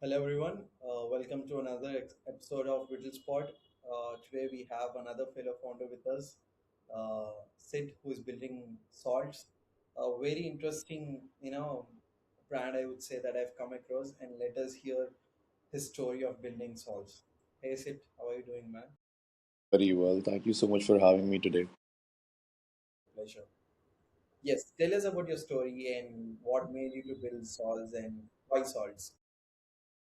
Hello everyone, welcome to another episode of WhittleSpot. Today we have another fellow founder with us, Sid, who is building salts. A very interesting, brand I would say that I've come across, and let us hear his story of building salts. Hey Sid, how are you doing, man? Very well. Thank you so much for having me today. Pleasure. Yes, tell us about your story and what made you to build salts and why salts.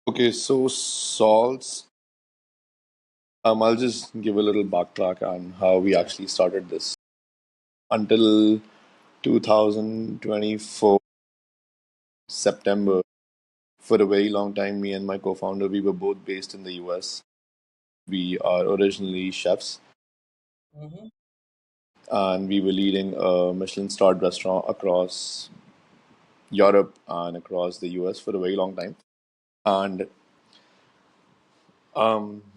Okay, so salts. I'll just give a little backtrack on how we Yeah. actually started this. Until 2024 September, for a very long time, me and my co-founder, we were both based in the US. We are originally chefs, Mm-hmm. and we were leading a Michelin-starred restaurant across Europe and across the US for a very long time. And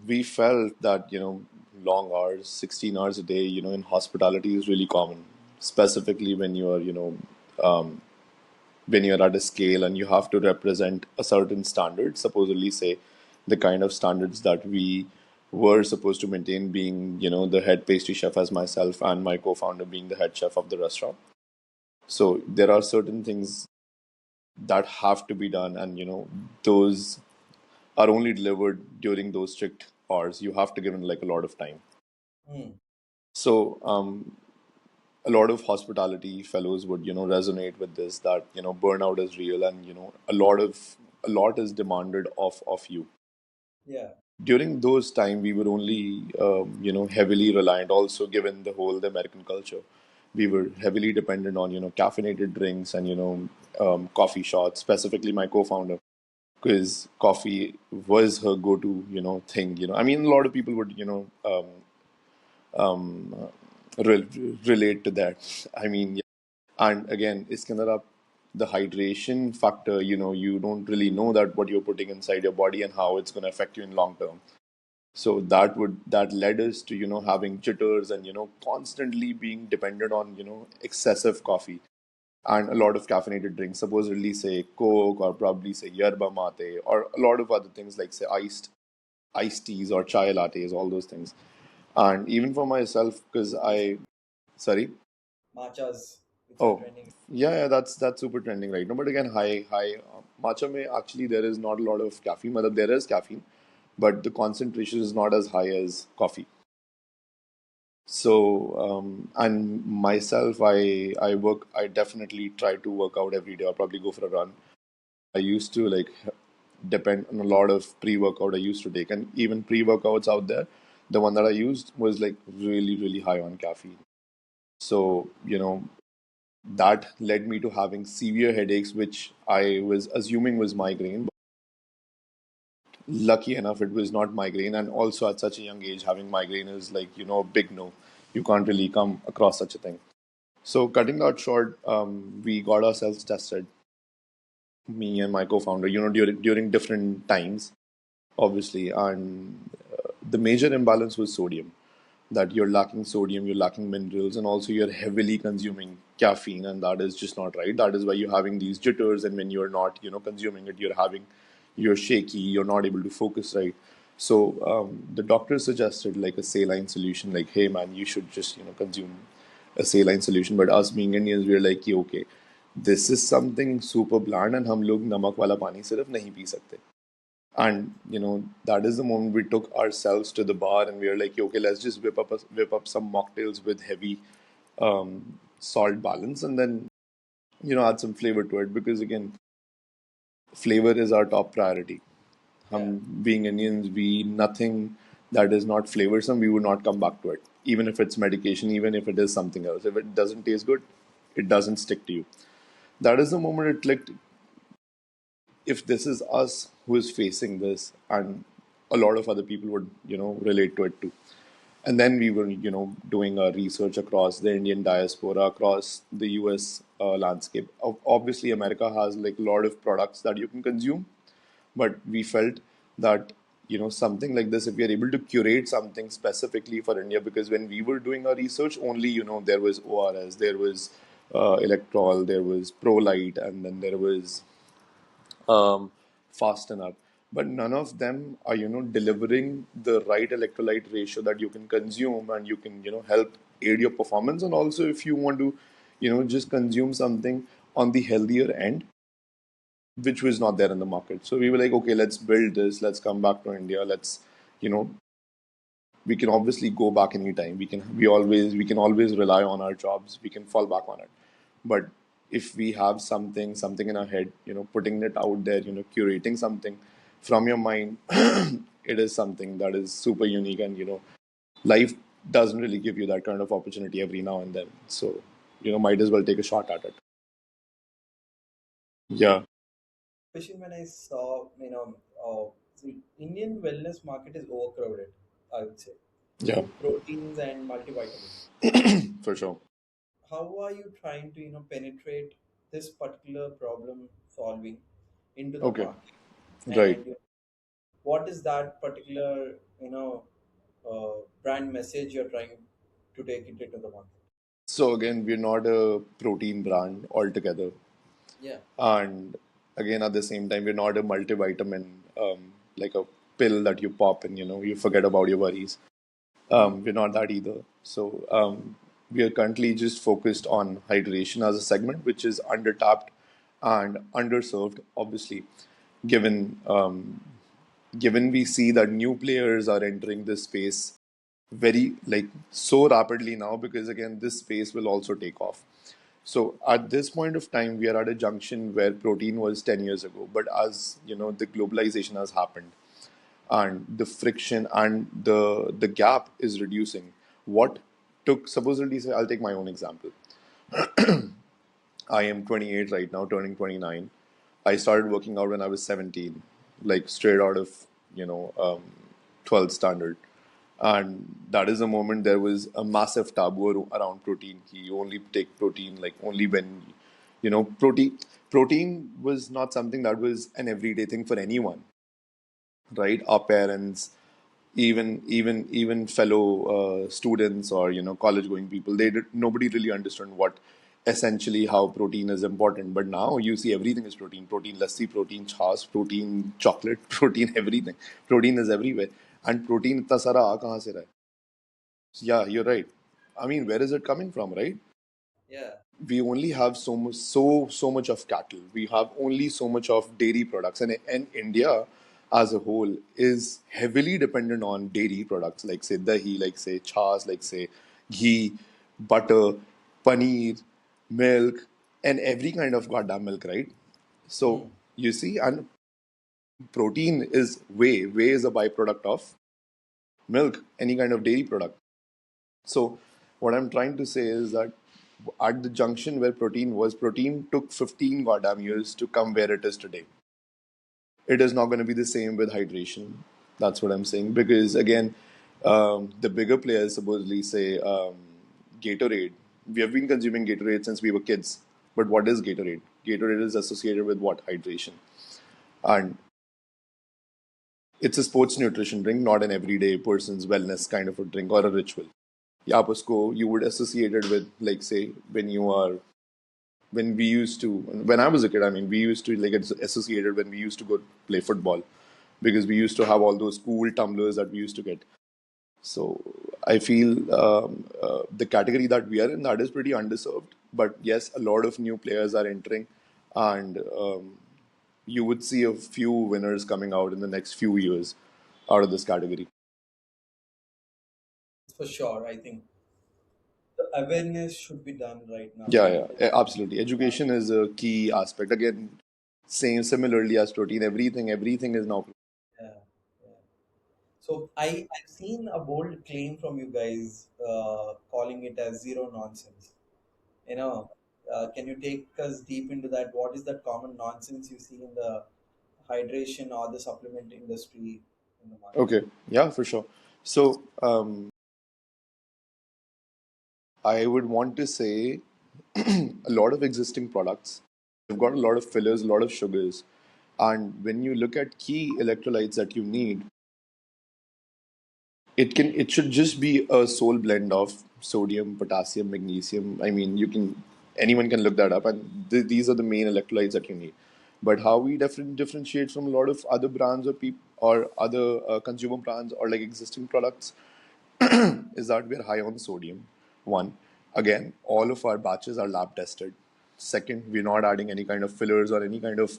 we felt that, long hours, 16 hours a day, in hospitality is really common, specifically when when you're at a scale and you have to represent a certain standard, supposedly say the kind of standards that we were supposed to maintain, being, the head pastry chef as myself and my co-founder being the head chef of the restaurant. So there are certain things that have to be done, and, those are only delivered during those strict hours. You have to give it like a lot of time. Mm. So a lot of hospitality fellows would resonate with this, that burnout is real, and a lot is demanded of you. Yeah. During those time, we were only heavily reliant. Also, given the whole the American culture, we were heavily dependent on caffeinated drinks and coffee shots. Specifically, my co-founder, because coffee was her go-to thing. I mean, a lot of people would relate to that. I mean, yeah. And again, it's kind of the hydration factor. You don't really know that what you're putting inside your body and how it's going to affect you in long term. So that led us to having jitters and constantly being dependent on excessive coffee and a lot of caffeinated drinks. Supposedly say Coke, or probably say yerba mate, or a lot of other things like say iced teas or chai lattes, all those things. And even for myself, because sorry. Matchas, which are Oh, trending. yeah, that's super trending right now. But again, high matcha mein actually there is not a lot of caffeine. Matlab, there is caffeine, but the concentration is not as high as coffee. So, and myself, I definitely try to work out every day. I'll probably go for a run. I used to like depend on a lot of pre-workout I used to take, and even pre-workouts out there, the one that I used was like really, really high on caffeine. So, that led me to having severe headaches, which I was assuming was migraine. But lucky enough, it was not migraine. And also at such a young age, having migraine is like, a big no. You can't really come across such a thing. So, cutting that short, we got ourselves tested, me and my co-founder, during different times, obviously. And the major imbalance was sodium, that you're lacking sodium, you're lacking minerals, and also you're heavily consuming caffeine, and that is just not right. That is why you're having these jitters, and when you're not, consuming it, you're shaky, you're not able to focus right. So the doctor suggested like a saline solution, like, hey man, you should just, consume a saline solution. But us being Indians, we're like, कि, okay, this is something super bland, and हम लोग नमक वाला पानी सिर्फ नहीं P सकते. And that is the moment we took ourselves to the bar and we were like, okay, let's just whip up some mocktails with heavy salt balance, and then add some flavor to it, because again, flavor is our top priority. Yeah. Being Indians, we nothing that is not flavorsome, we would not come back to it. Even if it's medication, even if it is something else, if it doesn't taste good, it doesn't stick to you. That is the moment it clicked. If this is us who is facing this, and a lot of other people would relate to it too. And then we were doing our research across the Indian diaspora, across the US landscape. Obviously America has like a lot of products that you can consume, but we felt that something like this, if we are able to curate something specifically for India, because when we were doing our research, only there was ORS, there was Electrol, there was Prolite, and then there was fasten up. but none of them are, delivering the right electrolyte ratio that you can consume and you can, help aid your performance. And also, if you want to, just consume something on the healthier end, which was not there in the market. So we were like, okay, let's build this. Let's come back to India. Let's, you know, we can obviously go back anytime. We can always rely on our jobs. We can fall back on it. But if we have something in our head, putting it out there, curating something from your mind, it is something that is super unique. And life doesn't really give you that kind of opportunity every now and then. So might as well take a shot at it. Yeah, Especially when I saw, the Indian wellness market is overcrowded, I would say, yeah, with proteins and multivitamins. for sure. How are you trying to, penetrate this particular problem solving into the Okay, market? right. And what is that particular, brand message you're trying to take it into the market? So again, we're not a protein brand altogether. Yeah. And again, at the same time, we're not a multivitamin, like a pill that you pop and you forget about your worries. Hmm. We're not that either. So we are currently just focused on hydration as a segment, which is undertapped and underserved, obviously, given given we see that new players are entering this space very like so rapidly now, because again this space will also take off. So at this point of time, we are at a junction where protein was 10 years ago, but as the globalization has happened and the friction and the gap is reducing. What took supposedly, say, I'll take my own example. I am 28 right now, turning 29. I started working out when I was 17, like straight out of, you know, um, 12th standard. And that is a moment there was a massive taboo around protein. You only take protein like only when, protein was not something that was an everyday thing for anyone, right? Our parents, even fellow students or college going people, nobody really understood what essentially how protein is important. But now you see everything is protein. Protein lassi, protein chas, protein chocolate, protein everything. Protein is everywhere. And protein itna sara aa kahan se raha hai? Yeah, you're right. I mean, where is it coming from, right? Yeah. We only have so much of cattle. We have only so much of dairy products, and India as a whole is heavily dependent on dairy products, like say dahi, like say chas, like say ghee, butter, paneer, milk, and every kind of goddamn milk, right? So Hmm. you see, and protein is whey is a byproduct of milk, any kind of dairy product. So, what I'm trying to say is that at the junction where protein took 15 goddamn years to come where it is today. It is not going to be the same with hydration. That's what I'm saying. Because again, the bigger players supposedly say Gatorade. We have been consuming Gatorade since we were kids. But what is Gatorade? Gatorade is associated with what? Hydration. And it's a sports nutrition drink, not an everyday person's wellness kind of a drink or a ritual. Yapasko you would associate it with, like say when I was a kid. I mean, we used to like it's associated when we used to go play football, because we used to have all those cool tumblers that we used to get. So I feel the category that we are in, that is pretty underserved. But yes, a lot of new players are entering, and you would see a few winners coming out in the next few years out of this category. For sure, I think the awareness should be done right now. Yeah, yeah, absolutely. Education is a key aspect. Again, same similarly as protein, everything is now. Yeah. Yeah. So I've seen a bold claim from you guys, calling it as zero nonsense. You know, can you take us deep into that? What is that common nonsense you see in the hydration or the supplement industry in the market? Okay, yeah, for sure. So I would want to say a lot of existing products. They've got a lot of fillers, a lot of sugars, and when you look at key electrolytes that you need, it should just be a sole blend of sodium, potassium, magnesium. I mean, anyone can look that up, and these are the main electrolytes that you need. But how we differentiate from a lot of other brands or or other consumer brands or like existing products is that we're high on sodium. One, again, all of our batches are lab tested. Second, we're not adding any kind of fillers or any kind of,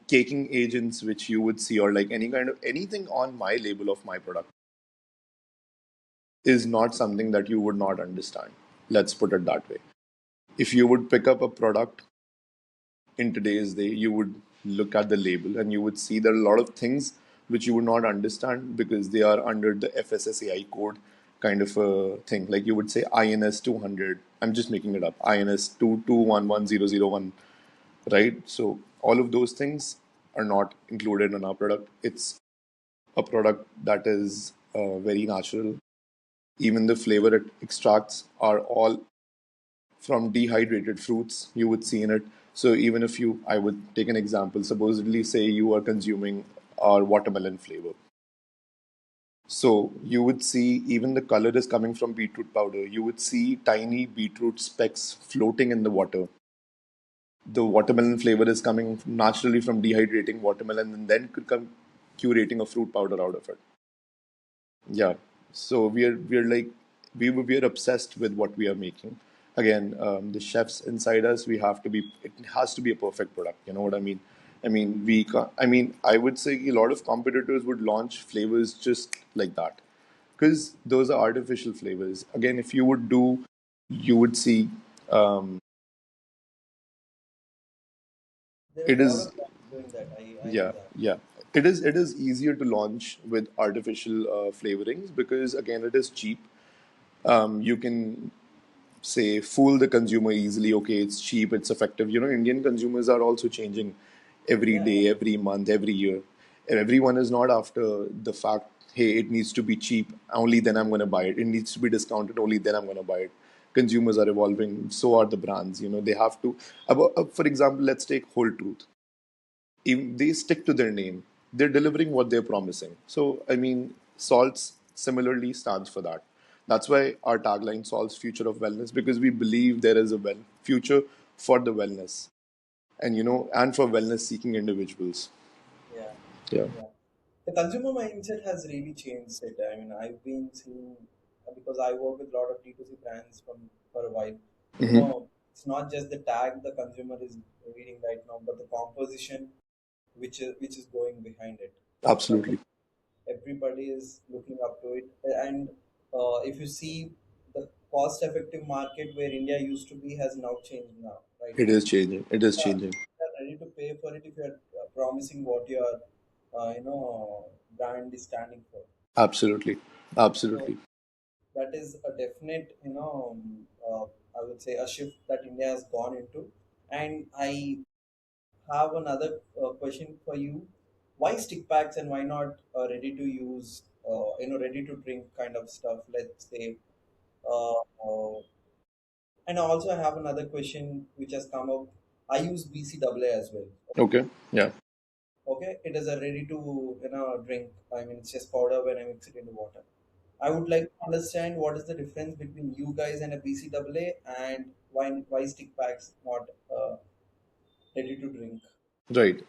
caking agents which you would see, or like any kind of anything on my label of my product is not something that you would not understand. Let's put it that way. If you would pick up a product in today's day, you would look at the label and you would see there are a lot of things which you would not understand because they are under the FSSAI code kind of a thing. Like you would say INS 200. I'm just making it up. INS 2211001, right? So all of those things are not included in our product. It's a product that is very natural. Even the flavor extracts are all from dehydrated fruits you would see in it. So even if I would take an example, supposedly say you are consuming our watermelon flavor. So you would see even the color is coming from beetroot powder. You would see tiny beetroot specks floating in the water. The watermelon flavor is coming naturally from dehydrating watermelon and then could come curating a fruit powder out of it. Yeah. So we're like we are obsessed with what we are making. Again, the chefs inside us, we have to be. It has to be a perfect product. You know what I mean? I mean, we. I mean, I would say a lot of competitors would launch flavors just like that, because those are artificial flavors. Again, if you would do, you would see. There are It a lot is, of brands doing that. I know yeah, that. yeah. It is easier to launch with artificial flavorings because again, it is cheap. You can say fool the consumer easily. Okay, it's cheap, it's effective. Indian consumers are also changing every Yeah, day, every month, every year, and everyone is not after the fact, hey, it needs to be cheap, only then I'm going to buy it. It needs to be discounted, only then I'm going to buy it. Consumers are evolving, so are the brands. They have to. For example, let's take Whole Truth. If they stick to their name, they're delivering what they're promising. So, I mean, Salts similarly stands for that. That's why our tagline solves future of wellness, because we believe there is a future for the wellness, and for wellness seeking individuals. yeah, Yeah. yeah. The consumer mindset has really changed it. I mean, I've been seeing because I work with a lot of D2C brands for a while. It's not just the tag the consumer is reading right now, but the composition which is going behind it. Right? Absolutely. Everybody is looking up to it, and if you see the cost-effective market where India used to be has now changed now. Right It now, is changing. It is yeah, changing. you're ready to pay for it if you're promising what your brand is standing for. Absolutely. So Absolutely. that is a definite, I would say a shift that India has gone into. And I have another question for you. Why stick packs and why not ready to use, ready to drink kind of stuff? Let's say. Uh, uh, and also, I have another question which has come up. I use BCAA as well. Okay. Yeah. Okay, it is a ready to drink. I mean, it's just powder when I mix it into water. I would like to understand what is the difference between you guys and a BCAA, and why stick packs not ready to drink. Right.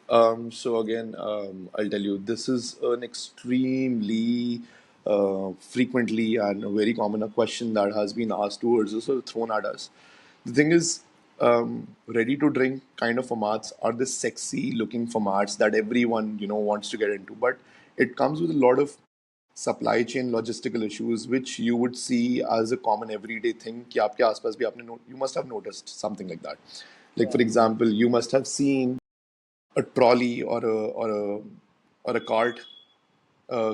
So again, I'll tell you, this is an extremely frequently and a very common a question that has been asked towards us or thrown at us. The thing is, ready to drink kind of formats are the sexy looking formats that everyone wants to get into, but it comes with a lot of supply chain logistical issues, which you would see as a common everyday thing. कि आपके आसपास भी you must have noticed something like that. Like for Yeah, example, you must have seen a trolley or a cart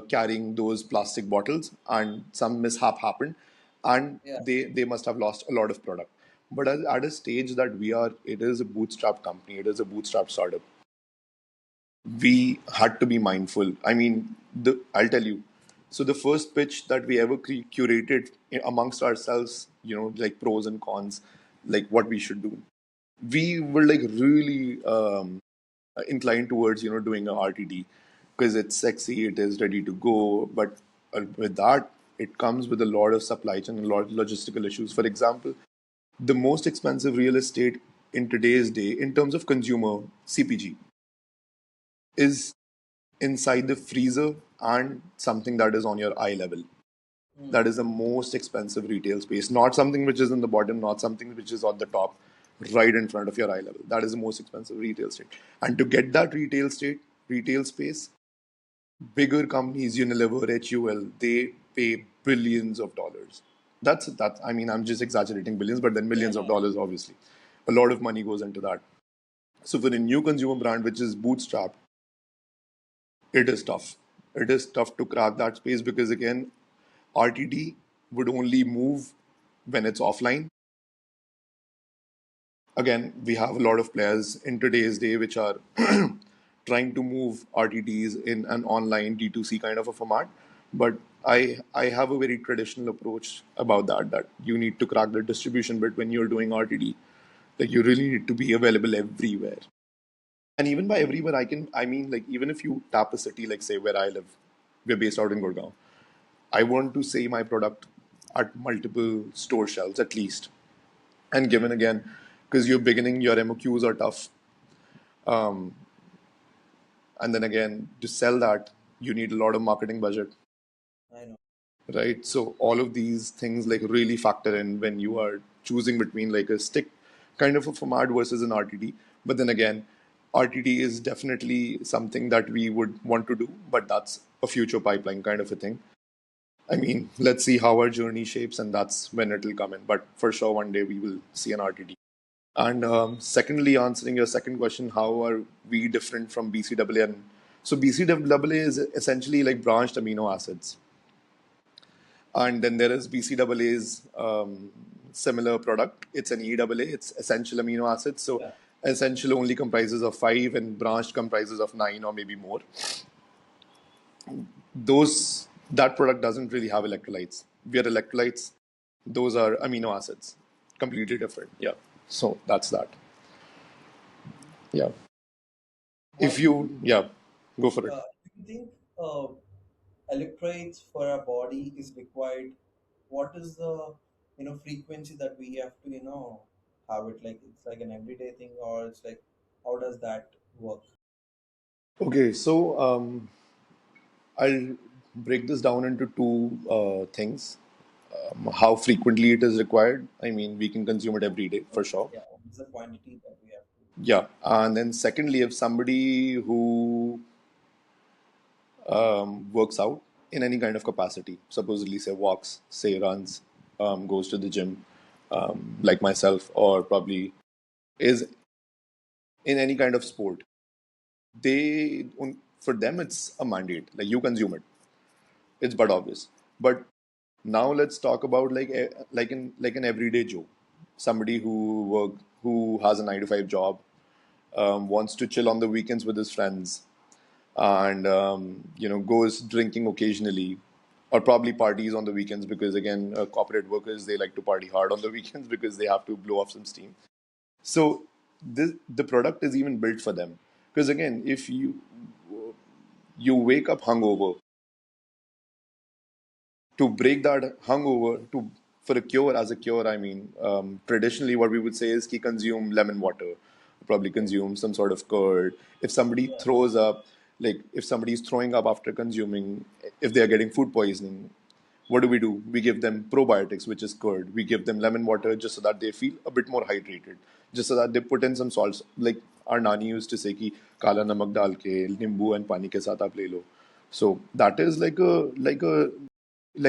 carrying those plastic bottles, and some mishap happened, and yeah, they must have lost a lot of product. But at a stage that we are, it is a bootstrap company, it is a bootstrap startup. We had to be mindful. I mean, I'll tell you. So the first pitch that we ever curated amongst ourselves, like pros and cons, like what we should do. We were like really inclined towards doing a RTD because it's sexy, it is ready to go. But with that, it comes with a lot of supply chain and a lot of logistical issues. For example, the most expensive real estate. in today's day, in terms of consumer CPG, is inside the freezer and something that is on your eye level. That is the most expensive retail space. Not something which is in the bottom, not something which is on the top, right in front of your eye level. That is the most expensive retail state. And to get that retail space, bigger companies, Unilever, HUL, they pay billions of dollars. That's. I mean, I'm just exaggerating billions, but then Yeah, millions of no. dollars, obviously. A lot of money goes into that. So for a new consumer brand, which is Bootstrapped, it is tough. It is tough to crack that space because again, RTD would only move when it's offline. Again, we have a lot of players in today's day which are trying to move RTDs in an online D2C kind of a format. But I have a very traditional approach about that, that you need to crack the distribution bit when you're doing RTD. Like you really need to be available everywhere. And even by everywhere, I mean, like, even if you tap a city, like, say, where I live, we're based out in Gurgaon. I want to say my product at multiple store shelves at least. And given again, because you're beginning, your MOQs are tough. And then again, to sell that, you need a lot of marketing budget, I know. right? So all of these things like really factor in when you are choosing between like a stick kind of a format versus an RTD. But then again, RTD is definitely something that we would want to do, but that's a future pipeline kind of a thing. I mean, let's see how our journey shapes, and that's when it will come in. But for sure, one day we will see an RTD. And secondly, answering your second question, how are we different from BCAA? And so BCAA is essentially like branched amino acids. And then there is BCAA's similar product. It's an EAA. It's essential amino acids. So Yeah, essential only comprises of five, and branched comprises of nine or maybe more. Those that product doesn't really have electrolytes. We are electrolytes. Those are amino acids, completely different. Yeah. So that's that. Yeah. If what you, yeah, go for it. do you think electrolytes for our body is required? What is the frequency that we have to have it? Like it's like an everyday thing, or it's like how does that work? Okay, so I'll break this down into two things. How frequently it is required. I mean, we can consume it every day for Okay, sure. yeah, what is the quantity that we have to? Yeah, and then secondly, if somebody who works out in any kind of capacity, supposedly say walks, say runs, goes to the gym, like myself, or probably is in any kind of sport, for them it's a mandate. Like you consume it, it's but obvious. But now let's talk about like an everyday Joe, somebody who has a 9 to 5 job, wants to chill on the weekends with his friends, and goes drinking occasionally, or probably parties on the weekends because again, corporate workers, they like to party hard on the weekends because they have to blow off some steam. So the product is even built for them, because again, if you wake up hungover, to break that hangover, to for a cure, as a cure, I mean, traditionally what we would say is ki consume lemon water, probably consume some sort of curd. If somebody Yeah. throws up, like if somebody is throwing up after consuming, if they are getting food poisoning, what do? We give them probiotics, which is curd. We give them lemon water just so that they feel a bit more hydrated, just so that they put in some salts. Like our nani used to say ki kala namak dal ke nimbu and pani ke sath aap le lo. So that is like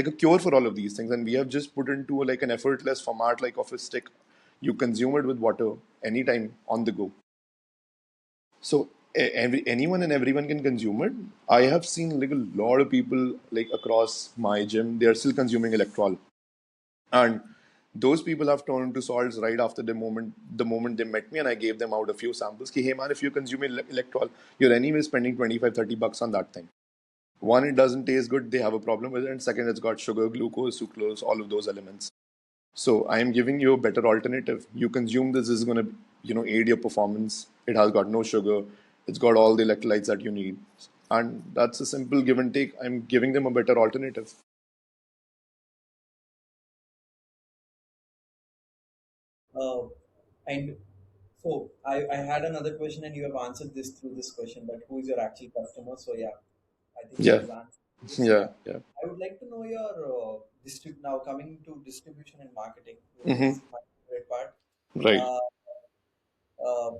a cure for all of these things, and we have just put into like an effortless format, like of a stick. You consume it with water anytime on the go. So anyone and everyone can consume it. I have seen like a lot of people like across my gym, they are still consuming Electrol, and those people have turned into salts right after the moment they met me, and I gave them out a few samples. Ki, hey man, if you consume Electrol, you're anyway spending 25-30 bucks on that thing. One, it doesn't taste good, they have a problem with it. And second, it's got sugar, glucose, sucrose, all of those elements. So I am giving you a better alternative. You consume this is going to, aid your performance. It has got no sugar. It's got all the electrolytes that you need. And that's a simple give and take. I'm giving them a better alternative. Uh, and So I had another question, and you have answered this through this question, that who is your actual customer? So yeah, I think that Yeah, is answered this. So yeah, yeah, yeah. I would like to know your now coming to distribution and marketing, which Hmm. is my favorite part. Right. Uh, uh,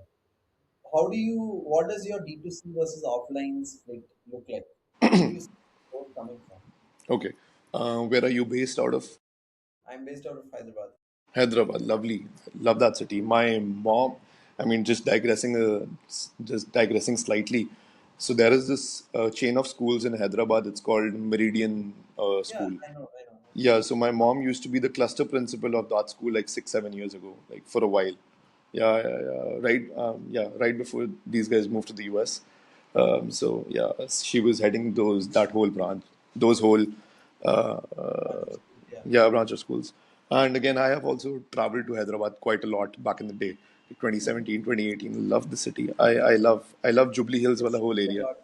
how do you? What does your D2C versus offline split look like? Where do you see growth coming from? Okay. Where are you based out of? I'm based out of Hyderabad. Hyderabad, lovely. Love that city. My mom, I mean, just digressing slightly. So there is this chain of schools in Hyderabad. It's called Meridian Yeah, School. I know. Yeah, so my mom used to be the cluster principal of that school like 6, 7 years ago, like for a while. Yeah, yeah, yeah. Right, yeah, right before these guys moved to the US. So yeah, she was heading that whole branch, those whole Branches. Yeah, yeah, branch of schools. And again, I have also traveled to Hyderabad quite a lot back in the day, 2017, 2018. Love the city. I love Jubilee Hills, well, the it's whole a area. lot.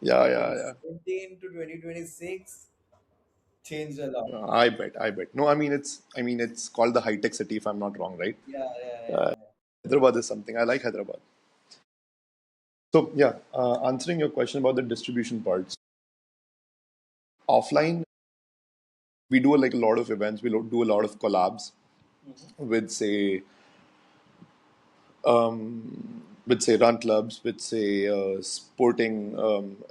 Yeah, yeah, yeah. 2017 to 2026 changed a lot. I bet, I bet. No, I mean, it's called the high tech city, if I'm not wrong, right? Yeah. Hyderabad is something. I like Hyderabad. So yeah, answering your question about the distribution parts, offline, we do like a lot of events. We do a lot of collabs Hmm. with say run clubs, with say sporting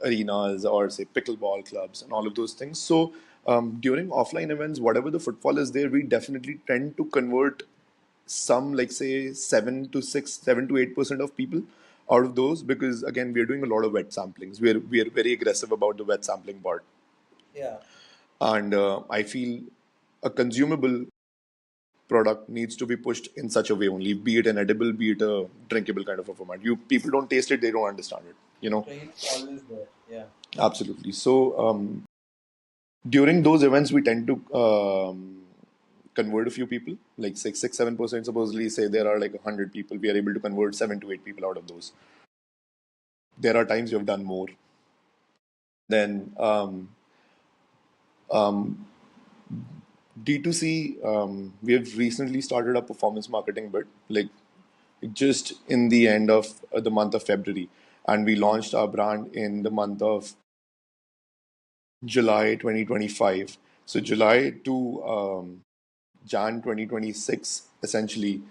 arenas, or say pickleball clubs and all of those things. So during offline events, whatever the footfall is there, we definitely tend to convert some, like say 7 to 8% of people out of those, because again we are doing a lot of wet samplings. We are very aggressive about the wet sampling part, Yeah, and I feel a consumable product needs to be pushed in such a way only, be it an edible, be it a drinkable kind of a format. You people don't taste it, they don't understand it. trail is always there. Yeah, Absolutely. So during those events, we tend to convert a few people, like 6, 7%. Supposedly, say there are like 100 people, we are able to convert 7 to 8 people out of those. There are times we have done more. Then D2C, we have recently started a performance marketing bit, like just in the end of the month of February. And we launched our brand in the month of July 2025. So July to Jan 2026, essentially,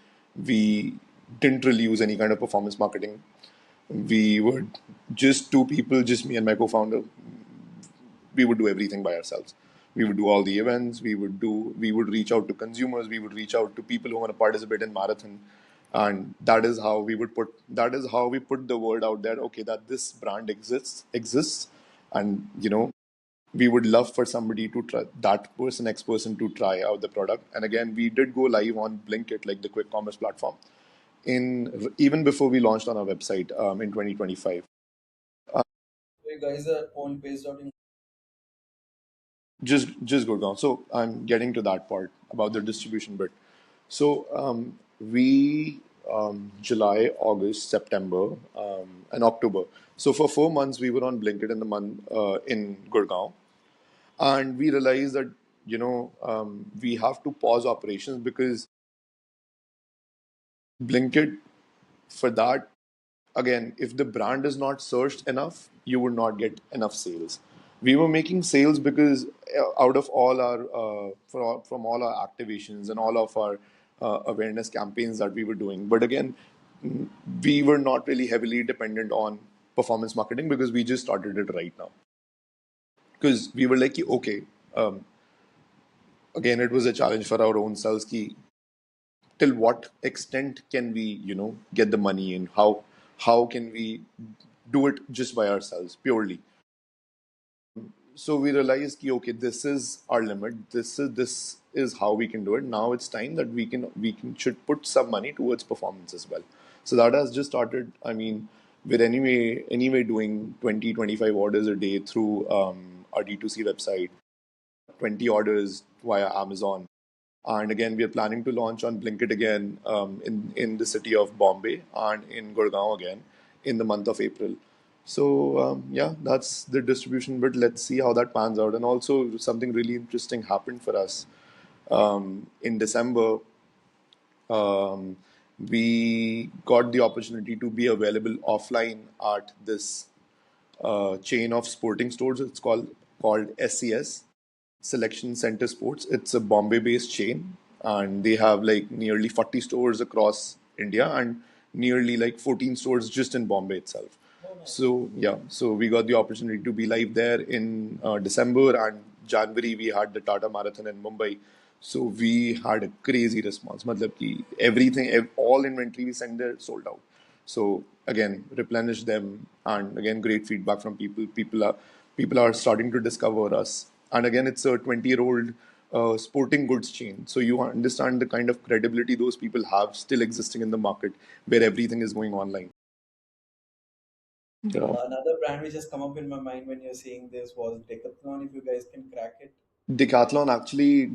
we didn't really use any kind of performance marketing. We would just two people, just me and my co-founder, we would do everything by ourselves. We would do all the events. We would reach out to consumers. We would reach out to people who want to participate in marathon, and that is how we put the word out there. Okay, that this brand exists, and we would love for somebody to try, that person, X person, to try out the product. And again, we did go live on Blinkit, like the quick commerce platform, in even before we launched on our website in 2025. so you guys are all based out in. Just go down. So I'm getting to that part about the distribution bit. So we July, August, September, and October. So for 4 months we were on Blinkit in the month in Gurgaon, and we realized that we have to pause operations because Blinkit, for that, again, if the brand is not searched enough, you would not get enough sales. We were making sales because out of all our from all our activations and all of our awareness campaigns that we were doing, but again, we were not really heavily dependent on performance marketing because we just started it right now, because we were like, okay, again, it was a challenge for our own selves, ki, till what extent can we get the money in, how can we do it just by ourselves purely. So we realized ki, okay, this is our limit, this is how we can do it. Now it's time that we can should put some money towards performance as well. So that has just started. I mean, we're anyway doing 20-25 orders a day through our D2C website, 20 orders via Amazon. And again, we are planning to launch on Blinkit again in the city of Bombay and in Gurgaon again in the month of April. So yeah, that's the distribution. But let's see how that pans out. And also, something really interesting happened for us in December. we got the opportunity to be available offline at this chain of sporting stores. It's called SCS, Selection Center Sports. It's a Bombay-based chain, and they have like nearly 40 stores across India and nearly like 14 stores just in Bombay itself. Oh, nice. So yeah, so we got the opportunity to be live there in December, and January we had the Tata Marathon in Mumbai. So we had a crazy response. Matlab ki everything, all inventory we sent there sold out. So again, replenish them, and again, great feedback from people. People are starting to discover us, and again, it's a 20-year-old sporting goods chain. So you understand the kind of credibility those people have still existing in the market, where everything is going online. Yeah. Another brand which has come up in my mind when you're saying this was Decathlon. If you guys can crack it. Decathlon actually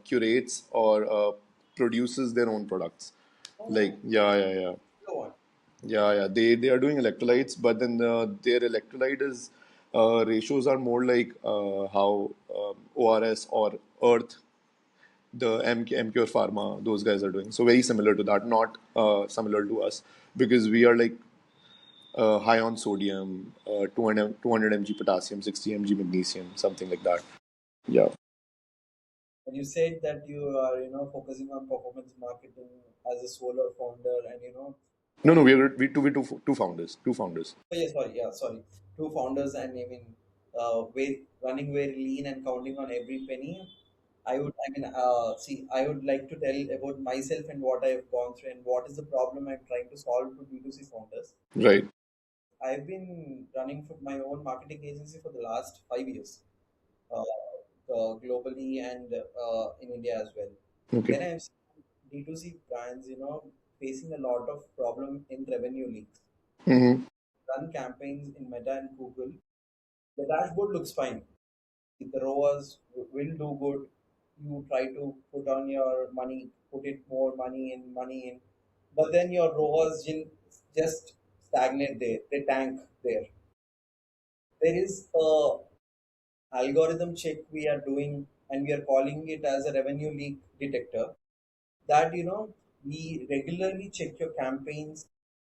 curates or produces their own products. Like, Oh, yeah. go on. Yeah. They are doing electrolytes, but then their electrolyte is ratios are more like how ORS or Earth, the MQ Pharma, those guys are doing. So very similar to that, not similar to us, because we are like high on sodium, 200 mg potassium, 60 mg magnesium, something like that. Yeah. And you said that you are, focusing on performance marketing as a solo founder, and No, running. we two founders, two founders. Oh, yeah, sorry, yeah, sorry. Two founders, and I mean, running very lean and counting on every penny. I would like to tell about myself and what I have gone through and what is the problem I'm trying to solve to B2C founders. Right. I've been running for my own marketing agency for the last 5 years, uh, globally and in India as well. Okay. Then I've seen D2C brands, facing a lot of problem in revenue leaks. Mm-hmm. Run campaigns in Meta and Google. The dashboard looks fine. The ROAS will do good. You try to put on your money, put it more money in, but then your ROAS just stagnate there. They tank there. There is a algorithm check we are doing, and we are calling it as a revenue leak detector. That we regularly check your campaigns,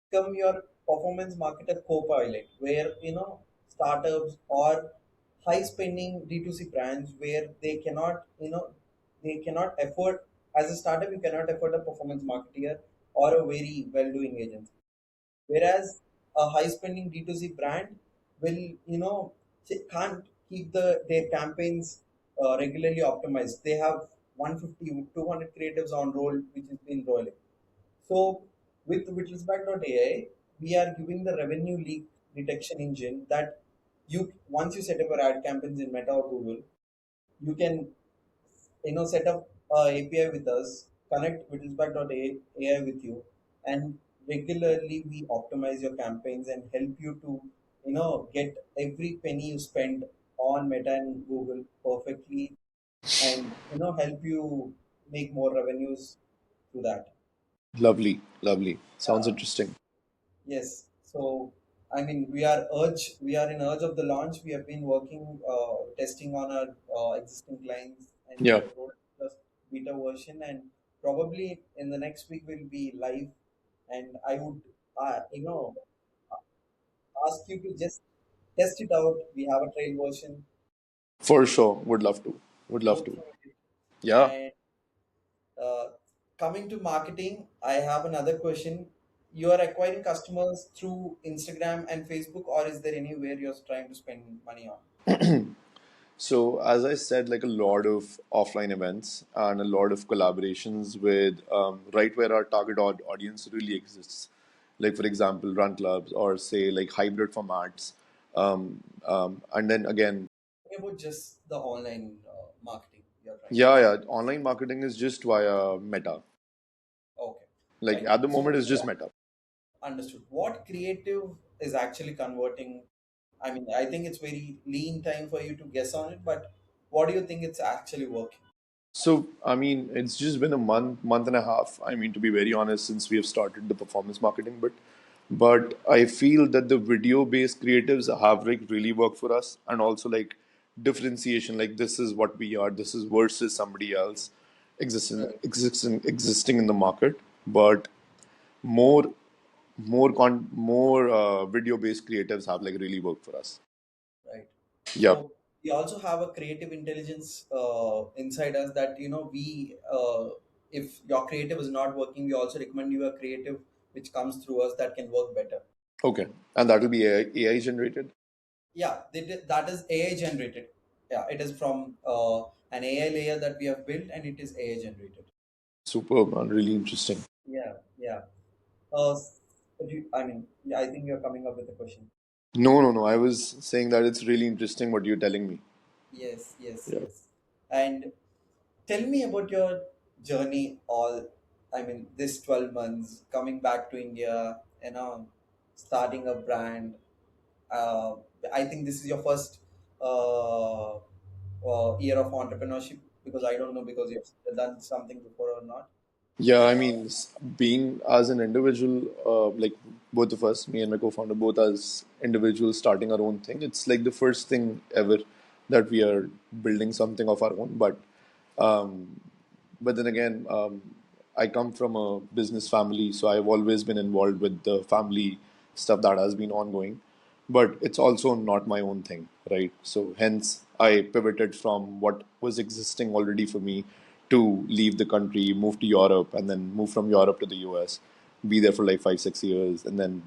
become your performance marketer co-pilot, where startups or high spending D2C brands, where they cannot afford, as a startup you cannot afford a performance marketer or a very well doing agency, whereas a high spending D2C brand will can't keep their campaigns regularly optimized. They have 150 200 creatives on roll which has been rolling. So with WhittleAI, we are giving the revenue leak detection engine that you once you set up your ad campaigns in Meta or Google, you can set up API with us, connect AI with you, and regularly we optimize your campaigns and help you to get every penny you spend on Meta and Google perfectly, and help you make more revenues through that. Lovely, lovely. Sounds Yeah. interesting. Yes. So, I mean, we are in urge of the launch. We have been working, testing on our existing clients, and we Yeah. have rolled the beta version, and probably in the next week we'll be live. And I would, ask you to just test it out. We have a trial version. For sure. Would love to. Would love Go to. through it. Yeah. And coming to marketing, I have another question. You are acquiring customers through Instagram and Facebook, or is there anywhere you're trying to spend money on? So as I said, like a lot of offline events and a lot of collaborations with right where our target audience really exists. Like for example, run clubs or say like hybrid formats. And then again, Talking about just the online marketing you're trying to do. yeah. Online marketing is just via Meta. Okay, Like fine. at the moment, So, it's just Meta. understood. What creative is actually converting? I mean, I think it's very lean time for you to guess on it, but what do you think it's actually working? So, I mean, it's just been a month and a half. I mean, to be very honest, since we have started the performance marketing, but I feel that the video-based creatives have like really worked for us, and also like differentiation. Like this is what we are. This is versus somebody else Right. existing in the market. but more more video based creatives have like really worked for us. right? Yep. So we also have a creative intelligence inside us that we if your creative is not working, we also recommend you a creative which comes through us that can work better. Okay, and that will be AI generated. Yeah, that is AI generated. Yeah, it is from an AI layer that we have built, and it is AI generated. Superb and really interesting. Yeah, yeah. I mean, yeah, I think you're coming up with a question. No, no, no. I was saying that it's really interesting what you're telling me. Yes, yes, Yeah. yes. And tell me about your journey. I mean, this 12 months coming back to India, starting a brand. Uh, I think this is your first year of entrepreneurship, because I don't know because you've done something before or not. Yeah, I Uh, mean, being as an individual, like both of us, me and my co-founder, both as individuals starting our own thing, it's like the first thing ever that we are building something of our own. Um, but then again, I come from a business family, so I've always been involved with the family stuff that has been ongoing. But it's also not my own thing, right? So hence, I pivoted from what was existing already for me to leave the country, move to Europe, and then move from Europe to the US, be there for like 5 6 years, and then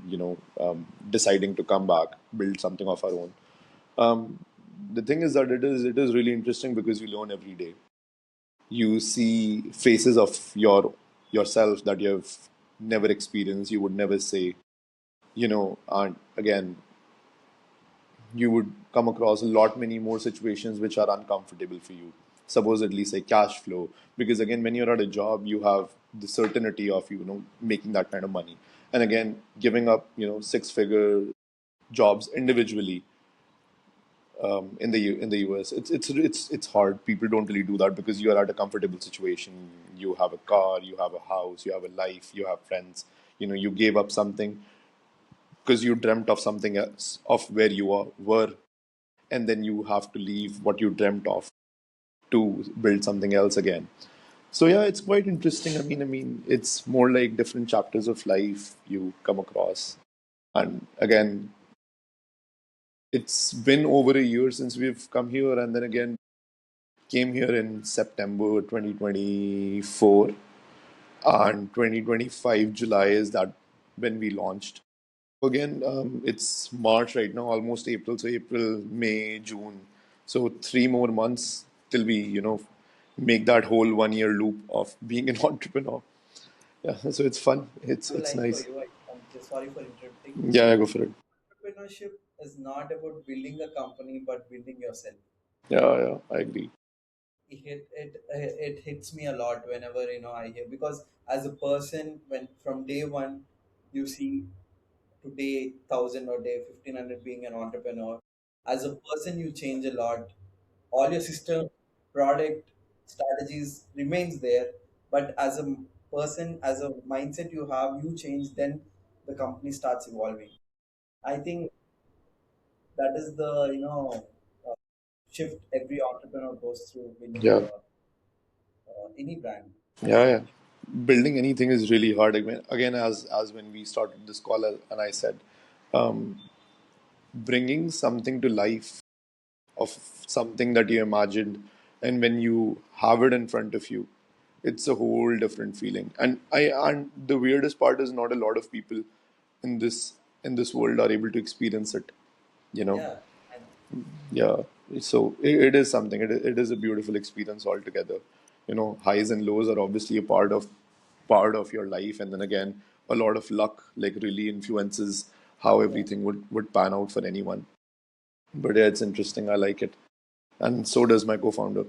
deciding to come back, build something of our own. The thing is that it is really interesting because you learn every day. You see faces of yourself that you have never experienced, you would never say, and again, you would come across a lot many more situations which are uncomfortable for you, supposedly say cash flow, because again, when you're at a job, you have the certainty of making that kind of money, and again, giving up six-figure jobs individually, in the US, it's hard. People don't really do that because you are at a comfortable situation. You have a car, you have a house, you have a life, you have friends. You gave up something because you dreamt of something else, of where were, and then you have to leave what you dreamt of to build something else again. So yeah, it's quite interesting. I mean, it's more like different chapters of life you come across, and again, it's been over a year since we've come here, and then again came here in September 2024, and 2025 July is that when we launched. Again, it's March right now, almost April. So April, May, June. So 3 more months till we, make that whole 1 year loop of being an entrepreneur. Yeah, so it's fun. It's I have a it's line for nice. you. I'm just sorry for interrupting. Yeah, yeah, go for it. Entrepreneurship is not about building a company, but building yourself. Yeah, yeah, I agree. It hits me a lot whenever I hear, because as a person, when from day one you see to day 1,000 or day 1,500 being an entrepreneur, as a person you change a lot. All your system, product, strategies remains there, but as a person, as a mindset you have, you change. Then the company starts evolving. I think that is the uh, shift every entrepreneur goes through building Yeah, any brand, yeah, yeah. entrepreneurship. Building anything is really hard. Again, as when we started this call, and I said, bringing something to life of something that you imagined, and when you have it in front of you, it's a whole different feeling. And the weirdest part is not a lot of people in this world are able to experience it, you know Yeah, and yeah. So it is something. It is a beautiful experience altogether. Highs and lows are obviously a part of your life, and then again, a lot of luck like really influences how yeah. everything would pan out for anyone. But yeah, it's interesting. I like it, and so does my co-founder.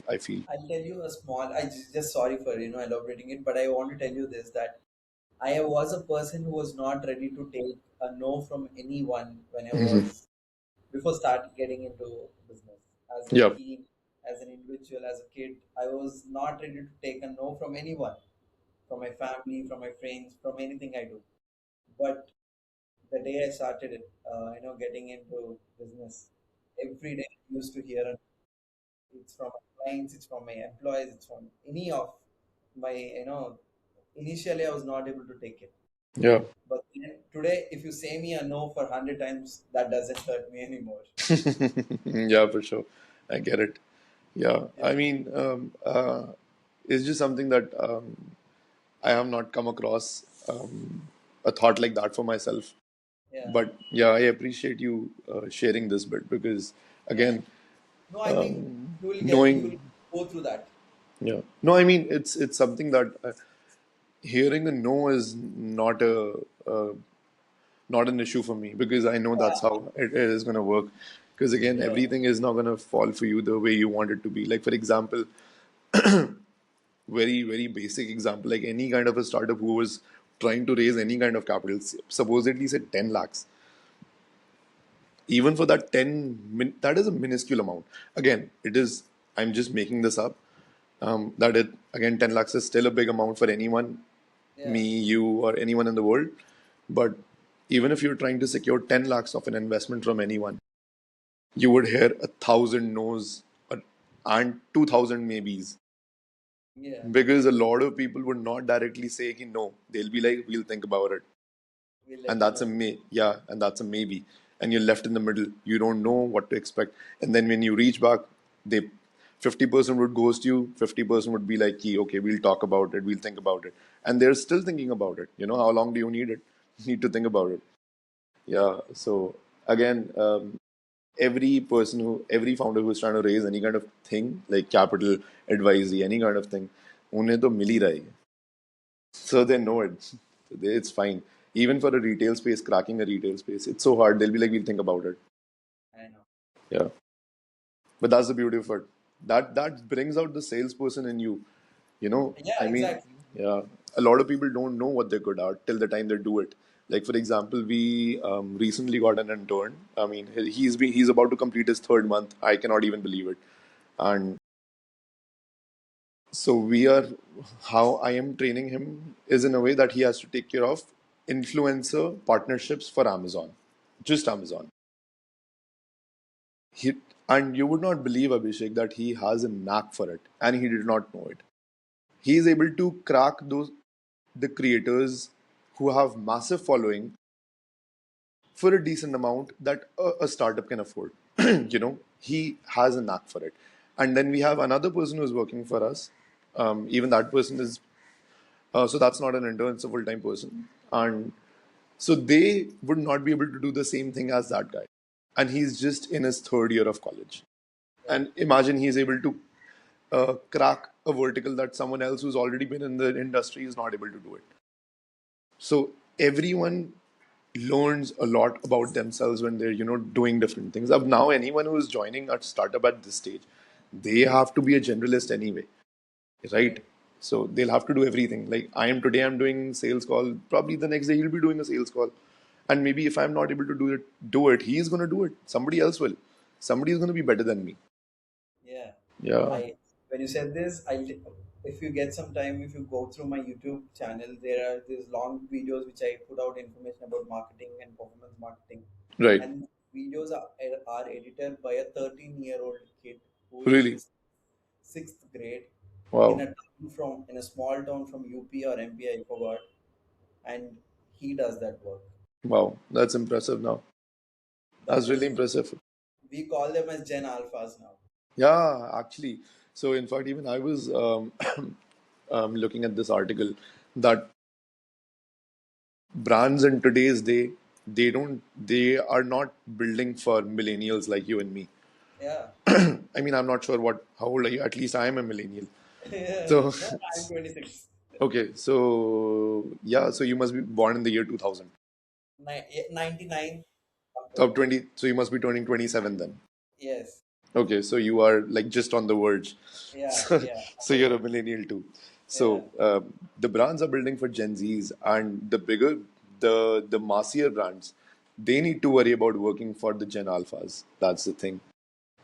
I feel. I'll tell you a small. Just sorry for elaborating it, but I want to tell you this, that I was a person who was not ready to take a no from anyone when I Hmm. was before start getting into business. As a Yep. teen, as an individual, as a kid, I was not ready to take a no from anyone, from my family, from my friends, from anything I do. But the day I started it, getting into business, every day I used to hear it's from my clients, it's from my employees, it's from any of my initially I was not able to take it. Yeah. But then today, if you say me a no for 100 times, that doesn't hurt me anymore. Yeah, for sure. I get it. Yeah. Yeah, I mean, it's just something that I have not come across a thought like that for myself. yeah, But yeah, I appreciate you sharing this bit because, yeah. again, No, I think you will knowing, go through that. yeah. No, I mean, it's something that hearing a no is not an issue for me because I know that's how it is going to work. Because again, Yeah, everything is not going to fall for you the way you want it to be. Like, for example, very, very basic example, like any kind of a startup who was trying to raise any kind of capital, supposedly said 10 lakhs. Even for that that is a minuscule amount. Again, it is, I'm just making this up. That it, again, 10 lakhs is still a big amount for anyone, yeah, me, you, or anyone in the world. But even if you're trying to secure 10 lakhs of an investment from anyone, you would hear 1,000 no's and 2,000 maybes yeah. because a lot of people would not directly say ki no. They'll be like, we'll think about it. We'll And let you that's a know. yeah, and that's a maybe. And you're left in the middle. You don't know what to expect. And then when you reach back, they 50% would ghost you, 50% would be like, okay, we'll talk about it, we'll think about it. And they're still thinking about it. You know, how long do you need it? You need to think about it. Yeah. So again, every founder who's trying to raise any kind of thing, like capital, advisory, any kind of thing, उन्हें तो मिल ही रहा है. So they know it. It's fine. Even for a retail space, cracking a retail space, it's so hard. They'll be like, we'll think about it. I know. Yeah. But that's the beauty of it. That brings out the salesperson in you. You know, Yeah, I mean, exactly. yeah. A lot of people don't know what they're good at till the time they do it. Like for example, we recently got an intern. I mean, he's about to complete his third month. I cannot even believe it. And so we are, how I am training him is in a way that he has to take care of influencer partnerships for Amazon, just Amazon. He, and you would not believe, Abhishek, that he has a knack for it, and he did not know it. He is able to crack those the creators who have massive following for a decent amount that a startup can afford. He has a knack for it. And then we have another person who's working for us. Even that person is so that's not an intern; it's a full-time person. And so they would not be able to do the same thing as that guy. And he's just in his third year of college. Yeah, And imagine he's able to crack a vertical that someone else who's already been in the industry is not able to do it. So everyone learns a lot about themselves when they're doing different things. Now anyone who is joining a startup at this stage, they have to be a generalist anyway, right? right. So they'll have to do everything. Like I am today, I'm doing sales call. Probably the next day he'll be doing a sales call, and maybe if I'm not able to do it, he's gonna do it. Somebody else will. Somebody is gonna be better than me. Yeah. Yeah. I when you said this, if you get some time, if you go through my YouTube channel, there are these long videos which I put out information about marketing and performance marketing, Right. and videos are edited by a 13-year-old kid who is in Really. his sixth grade in Wow. a in a small town from UP or MP, I forgot, and he does that work. Wow. That's impressive. Now That that's really is, impressive. we call them as Gen Alphas now. Yeah. Actually. So in fact, even I was looking at this article that brands in today's day, they are not building for millennials like you and me. Yeah. I mean, I'm not sure how old are you? At least I am a millennial. Yeah. So, No, I'm 26. okay, so yeah, so you must be born in the year 2000. 99 Of October. 20, so you must be turning 27 then. Yes. Okay, so you are like just on the verge. Yeah. So, Yeah. so On the you're a word. millennial too. Yeah. So the brands are building for Gen Zs, and the bigger, the massier brands, they need to worry about working for the Gen Alphas. That's the thing.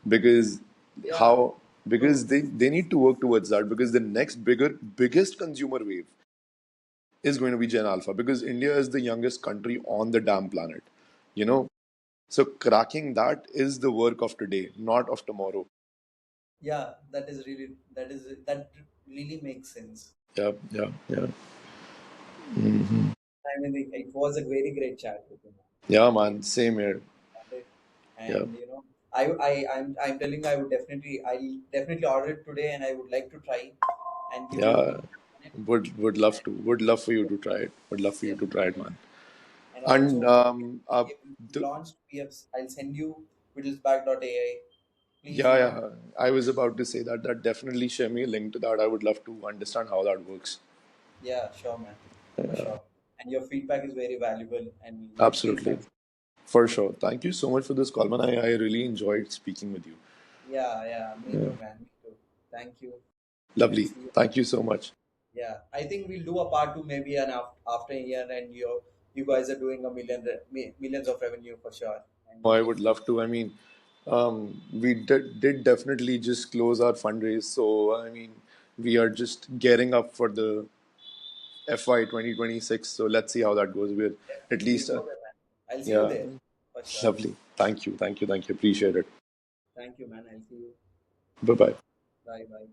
Because Yeah. how True. because they need to work towards that because the next biggest consumer wave is going to be Gen Alpha because India is the youngest country on the damn planet. You know, so cracking that is the work of today, not of tomorrow. Yeah. That really makes sense. Yeah, yeah, yeah. I mean, it was a very great chat with you, man. Yeah, man. Same here. Started. Yeah, And I'm telling you, I'll definitely order it today, and I would like to try and give you a yeah. feedback on it. Would love to. Would love for you Yes, to try it. Would love for you yes, to try it, man. and And also we the, launched. I'll send you whittlesback.ai. Please, yeah, yeah. I was about to say that. That definitely share me a link to that. I would love to understand how that works. yeah, sure, man, for sure. And your feedback is very valuable, and my skills Absolutely. have. For sure. Thank you so much for this call, man. I really enjoyed speaking with you. Yeah, yeah, me too, man, me too. Thank you, and Lovely. see you. Thank you so much. Yeah, I think we'll do a part two maybe after a year, and you guys are doing millions of revenue for sure, and Oh, we I can would see. love to. I mean, we did definitely just close our fundraise. So, I mean, we are just gearing up for the FY 2026. So, let's see how that goes. We're Yeah, at we'll least, go there, man. I'll see you yeah, there for sure. lovely. Thank you. Thank you. Thank you. Appreciate it. Thank you, man. I'll see you. Bye bye. Bye, bye.